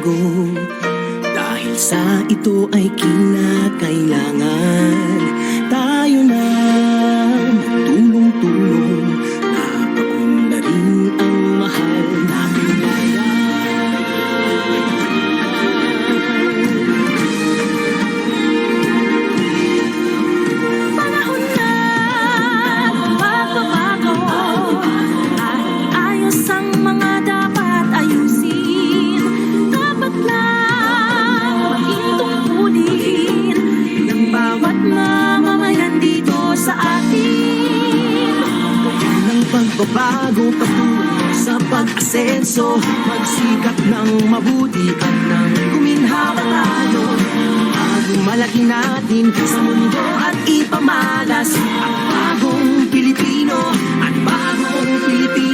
magbago, dahil sa ito ay kinakailangan tayo na magtulong-tulong, napaunlarin ang mahal natin bayan. Panahon na magbabago, at ayos ang mga dapat ayusin. Dapat na maging tungkulin ng bawat mamamayan dito sa atin. Ng pagbabago patungo sa pag-asenso, magsikap ng mabuti at nang guminhawa tayo, bago malaki natin sa mundo at ipamalas ang bagong Pilipino at bagong Pilipino.